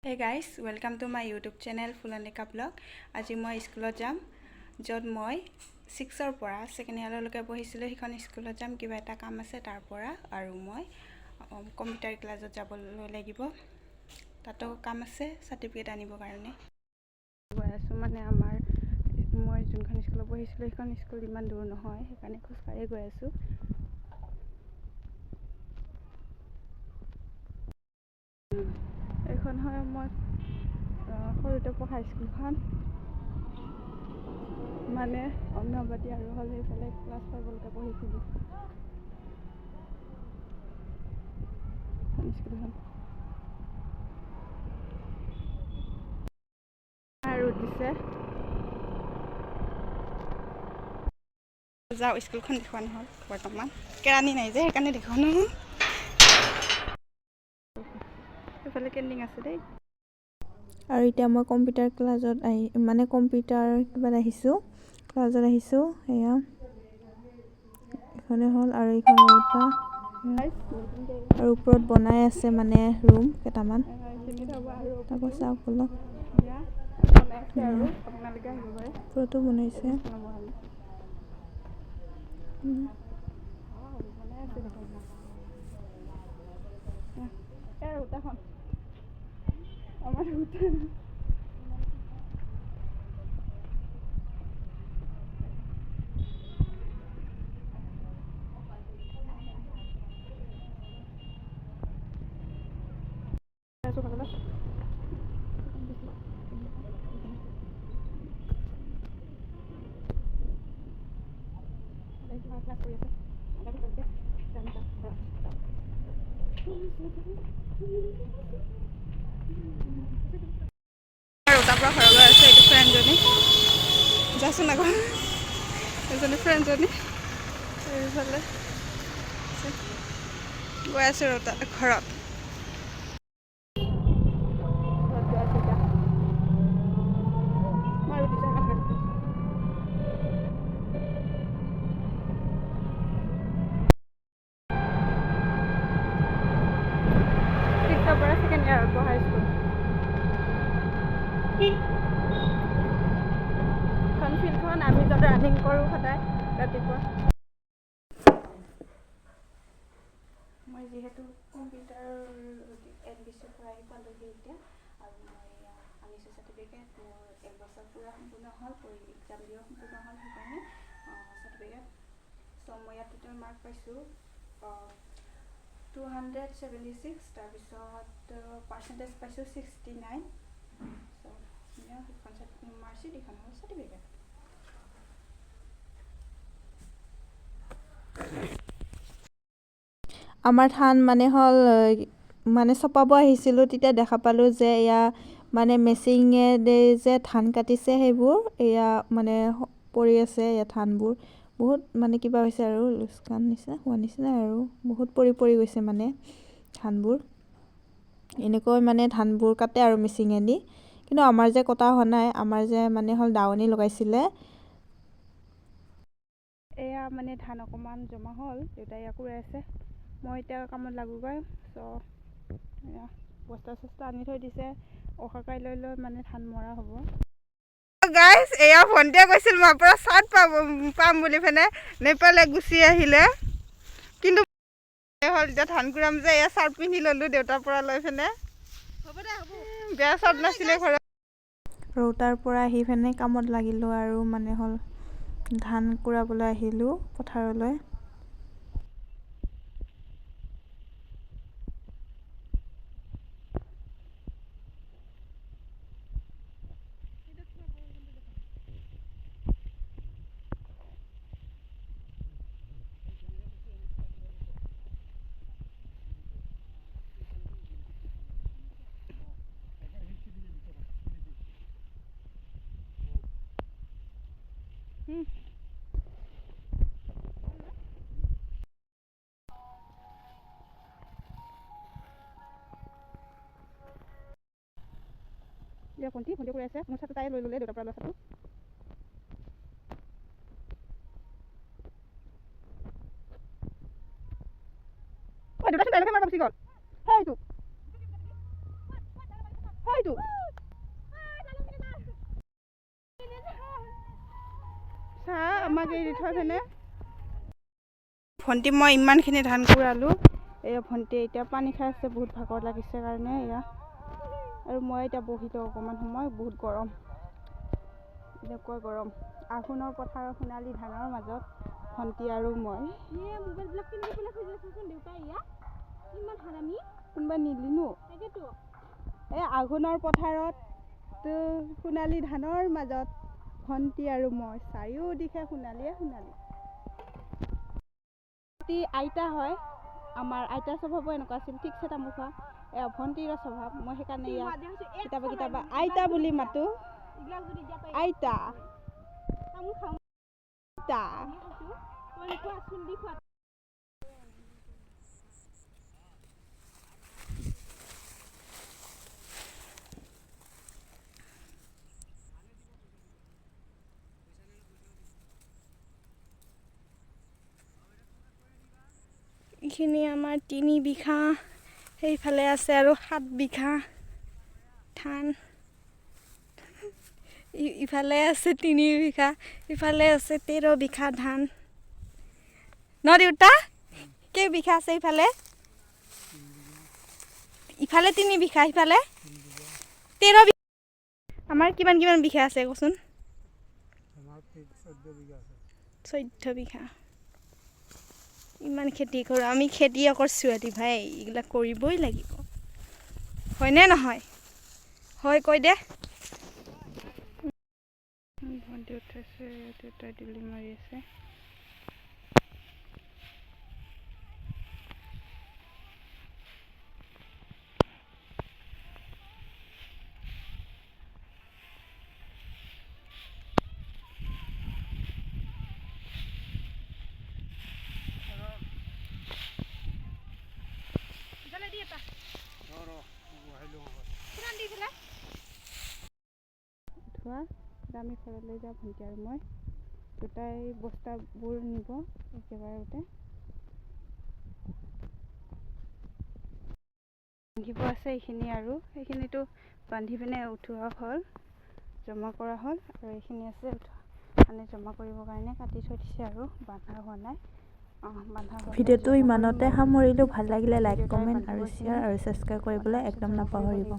Hey guys, welcome to my YouTube channel Fulanika Vlog. আজি মই স্কুলত যাম যত মই 6 ৰ পৰা সেকেন্ড ইয়াৰলৈকে পঢ়িছিলো হিখন স্কুলত যাম কিবা এটা কাম আছে তাৰ পৰা আৰু মই কম্পিউটাৰ ক্লাছত যাব লাগিব তাতো কাম আছে সাৰ্টিফিকেট আনিবৰ কাৰণে গৈ আছো মানে আমাৰ মই যোনখন স্কুলত পঢ়িছিলো হিখন স্কুল ইমান দূৰ নহয় সেইকাৰণে খোজকাঢ়ি গৈ আছো এখন হয় মই সৰুতে পঢ়া স্কুলখন মানে অংগনবাদী আৰু হল সেইফালে ক্লাছ 5 লৈকে পঢ়িছিলো স্কুলখন আৰু দিছে যাও স্কুলখন দেখুৱা নহল বৰ্তমান কেৰাণী নাই যে সেইকাৰণে দেখুৱা নহল সেইফালে কেণ্টিং আছে দেই আৰু এতিয়া মই কম্পিউটাৰ ক্লাছত মানে কম্পিউটাৰ কিবা আহিছো ক্লাছত আহিছো এয়া এখানে হল আৰু এইখন এটা আৰু ওপৰত বনাই আছে মানে ৰুম কেটামান তাকো চাওক বলক বনাইছে আৰু আপোনালোকে আহিব পাৰে ওপৰতো বনাইছে বনাই আছে দেখোন এৰ উতাখন আমাৰ উতা Utabra ঘৰলৈ আছে এইটো ফ্ৰেণ্ডজনী যাচোন আকৌ এজনী ফ্ৰেণ্ডজনী এইফালে গৈ আছে ঘৰত সেকেন্ড ইয়াৰ পঢ়াই স্কুল ফিল্ডখন আমি য'ত ৰানিং কৰোঁ সদায় ৰাতিপুৱা মই যিহেতু কম্পিউটাৰ এডমিশ্যন পৰা আহি পালোহি এতিয়া আৰু মই আনিছোঁ চাৰ্টিফিকেট মোৰ 1 বছৰ পুৰা সম্পূৰ্ণ হ'ল এক্সাম দিও সম্পূৰ্ণ হ'ল সেইকাৰণে চাৰ্টিফিকেট চ' মই ইয়াত টোটেল মাৰ্ক পাইছোঁ 276 তাৰপিছত পাৰ্চেণ্টেজ পাইছোঁ 69 মাৰ্কশ্বিট এখন হ'ল চাৰ্টিফিকেট আমাৰ ধান মানে হল মানে চপাব আহিছিলোঁ তেতিয়া দেখা পালোঁ যে এয়া মানে মেচিঙে যে ধান কাটিছে সেইবোৰ এয়া মানে পৰি আছে এয়া ধানবোৰ বহুত মানে কিবা হৈছে আৰু লুচকান নিচিনা হোৱা নিচিনা আৰু বহুত পৰি গৈছে মানে ধানবোৰ এনেকৈ মানে ধানবোৰ কাটে আৰু মেচিঙেদি কিন্তু আমাৰ যে কটা হোৱা নাই আমাৰ যে মানে হল দাৱনি লগাইছিলে এয়া মানে ধান অকমান জমা হ'ল দেউতাই ইয়াক উৰাই আছে মই এতিয়া কামত লাগোগৈ চ' এয়া বস্তা চস্তা আনি থৈ দিছে অহা কাইলৈ মানে ধান মৰা হ'ব গাইজ এয়া ভণ্টিয়ে কৈছিল মই পৰা চাৰ্ট পাম বুলি ফেনে নেপালে গুচি আহিলে কিন্তু হ'ল এতিয়া ধান কুৰাম যে এয়া চাৰ্ট পিন্ধি ল'লোঁ দেউতাৰ পৰা লৈ ফেনে বেয়া চাৰ্ট নাছিলে ঘৰত আৰু তাৰ পৰা আহি ফেনে কামত লাগিলোঁ আৰু মানে হ'ল ধান কুৰাবলৈ আহিলোঁ পথাৰলৈ ভণ্টি কৰি আছে মোৰ চাটো তাই লৈ ল'লে দেউতাৰ পৰা লোৱা চাটো দেউতা তাইলৈকে মাৰ পাবছি গ'ল সেইটো এইটো চাহ আমাক এৰি থৈ পিনে ভণ্টি মই ইমানখিনি ধান কুৰালোঁ এয়া ভণ্টি এতিয়া পানী খাই আছে বহুত ভাগৰ লাগিছে কাৰণে এয়া আৰু মই এতিয়া বহিলোঁ অকণমান সময় বহুত গৰম এনেকুৱা গৰম আঘোণৰ পথাৰৰ সোণালী ধানৰ মাজত ভণ্টি আৰু মই কোনোবা নিলিনো এই আঘোণৰ পথাৰত সোণালী ধানৰ মাজত ভণ্টি আৰু মই চাৰিওদিশে সোণালীয়ে সোণালী আইতা হয় আমাৰ আইতাৰ স্বভাৱো এনেকুৱা আছিল ঠিকছে তামোল খোৱা ভণ্টিৰ স্বভাৱ মই সেইকাৰণে ইয়াক কেতিয়াবা কেতিয়াবা আইতা বুলি মাতো আইতা এইখিনি আমাৰ 3 বিঘা সেইফালে আছে আৰু 7 বিঘা ধান ইফালে আছে 3 বিঘা ইফালে আছে 13 বিঘা ধান ন দেউতা কেই বিঘা আছে ইফালে ইফালে 3 বিঘা ইফালে 13 বিঘা আমাৰ কিমান কিমান বিঘা আছে কচোন আমাৰ 14 বিঘা ইমান খেতি কৰোঁ আমি খেতিয়কৰ ছোৱালী ভাই এইবিলাক কৰিবই লাগিব হয়নে নহয় হয় কৈ দে ভণ্টি উঠাইছে দেউতাই দিলি মাৰি আছে আমি ঘৰলৈ যাওঁ ভণ্টি আৰু মই দুটাই বস্তাবোৰ নিব একেবাৰতে বান্ধিব আছে এইখিনি আৰু সেইখিনিতো বান্ধি পিনে উঠোৱা হ'ল জমা কৰা হ'ল আৰু এইখিনি আছে মানে জমা কৰিবৰ কাৰণে কাটি থৈ দিছে আৰু বন্ধা হোৱা নাই ভিডিঅ'টো ইমানতে সামৰিলোঁ ভাল লাগিলে লাইক কমেণ্ট আৰু শ্বেয়াৰ আৰু ছাবস্ক্ৰাইব কৰিবলৈ একদম নাপাহৰিব